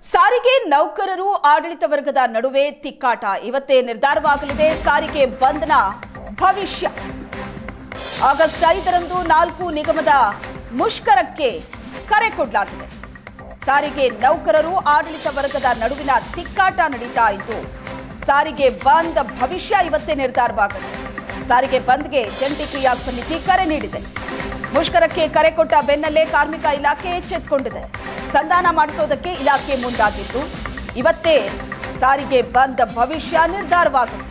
ಸಾರಿಗೆ ನೌಕರರು ಆಡಳಿತ ವರ್ಗದ ನಡುವೆ ತಿಕ್ಕಾಟ ಇವತ್ತೇ ನಿರ್ಧಾರವಾಗಲಿದೆ. ಸಾರಿಗೆ ಬಂದ್ನ ಭವಿಷ್ಯ ಆಗಸ್ಟ್ 5ರಂದು 4 ನಿಗಮದ ಮುಷ್ಕರಕ್ಕೆ ಕರೆ ಕೊಡಲಾಗಿದೆ. ಸಾರಿಗೆ ನೌಕರರು ಆಡಳಿತ ವರ್ಗದ ನಡುವಿನ ತಿಕ್ಕಾಟ ನಡೀತಾ ಇದ್ದು ಸಾರಿಗೆ ಬಂದ್ ಭವಿಷ್ಯ ಇವತ್ತೇ ನಿರ್ಧಾರವಾಗಿದೆ. ಸಾರಿಗೆ ಬಂದ್ಗೆ ಜಂಟಿ ಕ್ರಿಯಾ ಸಮಿತಿ ಕರೆ ನೀಡಿದೆ. ಮುಷ್ಕರಕ್ಕೆ ಕರೆ ಕೊಟ್ಟ ಬೆನ್ನಲ್ಲೇ ಕಾರ್ಮಿಕ ಇಲಾಖೆ ಎಚ್ಚೆತ್ತುಕೊಂಡಿದೆ. ಸಂಧಾನ ಮಾಡಿಸೋದಕ್ಕೆ ಇಲಾಖೆ ಮುಂದಾಗಿದ್ದು ಇವತ್ತೇ ಸಾರಿಗೆ ಬಂದ್ ಭವಿಷ್ಯ ನಿರ್ಧಾರವಾಗುತ್ತೆ.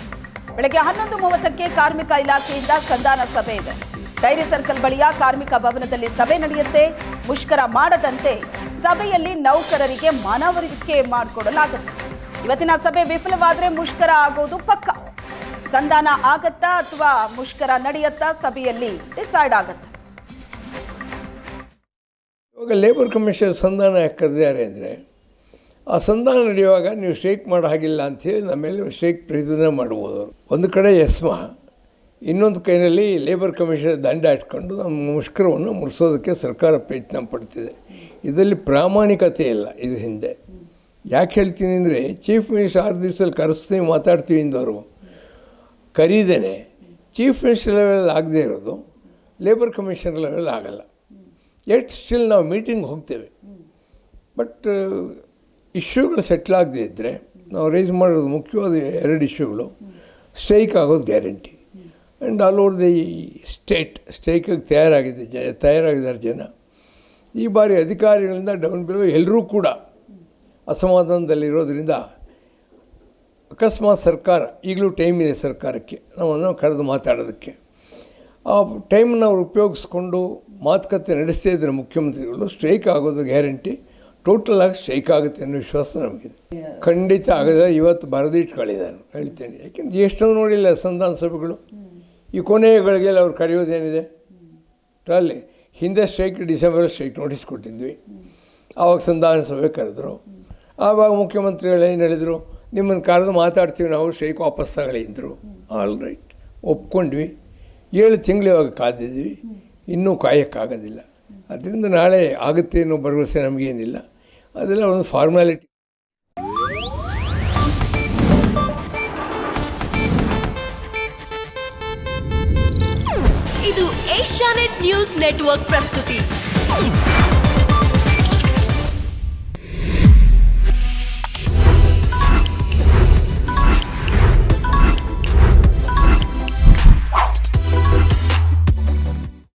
ಬೆಳಗ್ಗೆ 11:30ಕ್ಕೆ ಕಾರ್ಮಿಕ ಇಲಾಖೆಯಿಂದ ಸಂಧಾನ ಸಭೆ ಇದೆ. ಡೈರಿ ಸರ್ಕಲ್ ಬಳಿಯ ಕಾರ್ಮಿಕ ಭವನದಲ್ಲಿ ಸಭೆ ನಡೆಯುತ್ತೆ. ಮುಷ್ಕರ ಮಾಡದಂತೆ ಸಭೆಯಲ್ಲಿ ನೌಕರರಿಗೆ ಮನವರಿಕೆ ಮಾಡಿಕೊಡಲಾಗುತ್ತೆ. ಇವತ್ತಿನ ಸಭೆ ವಿಫಲವಾದರೆ ಮುಷ್ಕರ ಆಗೋದು ಪಕ್ಕ. ಸಂಧಾನ ಆಗತ್ತಾ ಅಥವಾ ಮುಷ್ಕರ ನಡೆಯುತ್ತಾ ಸಭೆಯಲ್ಲಿ ಡಿಸೈಡ್ ಆಗುತ್ತೆ. ಇವಾಗ ಲೇಬರ್ ಕಮಿಷನ್ ಸಂಧಾನ ಯಾಕೆ ಕರೆದಿದ್ದಾರೆ ಅಂದರೆ ಆ ಸಂಧಾನ ನಡೆಯುವಾಗ ನೀವು ಸ್ಟ್ರೈಕ್ ಮಾಡೋ ಹಾಗಿಲ್ಲ ಅಂಥೇಳಿ ನಮ್ಮ ಮೇಲೆ ಸ್ಟ್ರೈಕ್ ಪ್ರತಿಭಟನೆ ಮಾಡ್ಬೋದು. ಒಂದು ಕಡೆ ಎಸ್ಮಾ, ಇನ್ನೊಂದು ಕೈನಲ್ಲಿ ಲೇಬರ್ ಕಮಿಷನ್ ದಂಡ ಇಟ್ಕೊಂಡು ನಮ್ಮ ಮುಷ್ಕರವನ್ನು ಮುಗಿಸೋದಕ್ಕೆ ಸರ್ಕಾರ ಪ್ರಯತ್ನ ಪಡ್ತಿದೆ. ಇದರಲ್ಲಿ ಪ್ರಾಮಾಣಿಕತೆ ಇಲ್ಲ. ಇದ್ರ ಹಿಂದೆ ಯಾಕೆ ಹೇಳ್ತೀನಿ ಅಂದರೆ ಚೀಫ್ ಮಿನಿಸ್ಟರ್ 6 ದಿವಸದಲ್ಲಿ ಕರೆಸ್ತೀವಿ ಮಾತಾಡ್ತೀವಿ ಇಂದವರು ಕರೀದೇನೆ ಚೀಫ್ ಮಿನಿಸ್ಟರ್ ಲೆವೆಲ್ ಆಗದೇ ಇರೋದು ಲೇಬರ್ ಕಮಿಷನ್ ಲೆವೆಲ್ ಆಗಲ್ಲ. ಎಟ್ ಸ್ಟಿಲ್ ನಾವು ಮೀಟಿಂಗ್ ಹೋಗ್ತೇವೆ. ಬಟ್ ಇಶ್ಯೂಗಳು ಸೆಟ್ಲ್ ಆಗದೇ ಇದ್ದರೆ ನಾವು ರೈಸ್ ಮಾಡೋದು ಮುಖ್ಯವಾದ 2 ಇಶ್ಯೂಗಳು ಸ್ಟ್ರೈಕ್ ಆಗೋದು guarantee. And all over the ಸ್ಟ್ರೈಕಿಗೆ ತಯಾರಾಗಿದ್ದಾರೆ ಜನ. ಈ ಬಾರಿ ಅಧಿಕಾರಿಗಳಿಂದ ಡೌನ್ ಬಿಲ್ ಎಲ್ಲರೂ ಕೂಡ ಅಸಮಾಧಾನದಲ್ಲಿರೋದ್ರಿಂದ ಅಕಸ್ಮಾತ್ ಸರ್ಕಾರ ಈಗಲೂ ಟೈಮ್ ಇದೆ ಸರ್ಕಾರಕ್ಕೆ ನಾವನ್ನು ಕರೆದು ಮಾತಾಡೋದಕ್ಕೆ. ಆ ಟೈಮನ್ನು ಅವ್ರು ಉಪಯೋಗಿಸ್ಕೊಂಡು ಮಾತುಕತೆ ನಡೆಸ್ತಾ ಇದ್ದರೆ ಮುಖ್ಯಮಂತ್ರಿಗಳು ಸ್ಟ್ರೈಕ್ ಆಗೋದು ಗ್ಯಾರಂಟಿ. ಟೋಟಲ್ ಆಗಿ ಸ್ಟ್ರೈಕ್ ಆಗುತ್ತೆ ಅನ್ನೋ ವಿಶ್ವಾಸ ನಮಗಿದೆ. ಖಂಡಿತ ಆಗದೆ ಇವತ್ತು ಬರೆದಿಟ್ಕೊಳ್ಳಿದ್ದಾರೆ ಹೇಳ್ತೇನೆ. ಯಾಕೆಂದರೆ ಎಷ್ಟೊಂದು ನೋಡಿಲ್ಲ ಸಂಧಾನ ಸಭೆಗಳು. ಈ ಕೊನೆಗಳಿಗೆ ಅವ್ರು ಕರೆಯೋದೇನಿದೆ ಅಲ್ಲಿ ಹಿಂದೆ ಸ್ಟ್ರೈಕ್ ಡಿಸೆಂಬರ್ ಸ್ಟ್ರೈಕ್ ನೋಟಿಸ್ ಕೊಟ್ಟಿದ್ವಿ. ಆವಾಗ ಸಂಧಾನ ಸಭೆ ಕರೆದ್ರು. ಆವಾಗ ಮುಖ್ಯಮಂತ್ರಿಗಳು ಏನು ಹೇಳಿದರು, ನಿಮ್ಮನ್ನು ಕರೆದು ಮಾತಾಡ್ತೀವಿ ನಾವು, ಸ್ಟ್ರೈಕ್ ವಾಪಸ್ ತಗೊಳ್ಳಿದ್ರು. All right ಒಪ್ಕೊಂಡ್ವಿ. 7 ತಿಂಗಳು ಇವಾಗ ಕಾದಿದ್ವಿ, ಇನ್ನೂ ಕಾಯೋಕ್ಕಾಗೋದಿಲ್ಲ. ಅದರಿಂದ ನಾಳೆ ಆಗುತ್ತೆ ಅನ್ನೋ ಭರವಸೆ ನಮಗೇನಿಲ್ಲ. ಅದೆಲ್ಲ ಒಂದು ಫಾರ್ಮ್ಯಾಲಿಟಿ. ಇದು ಏಷ್ಯಾನೆಟ್ ನ್ಯೂಸ್ ನೆಟ್ವರ್ಕ್ ಪ್ರಸ್ತುತಿ.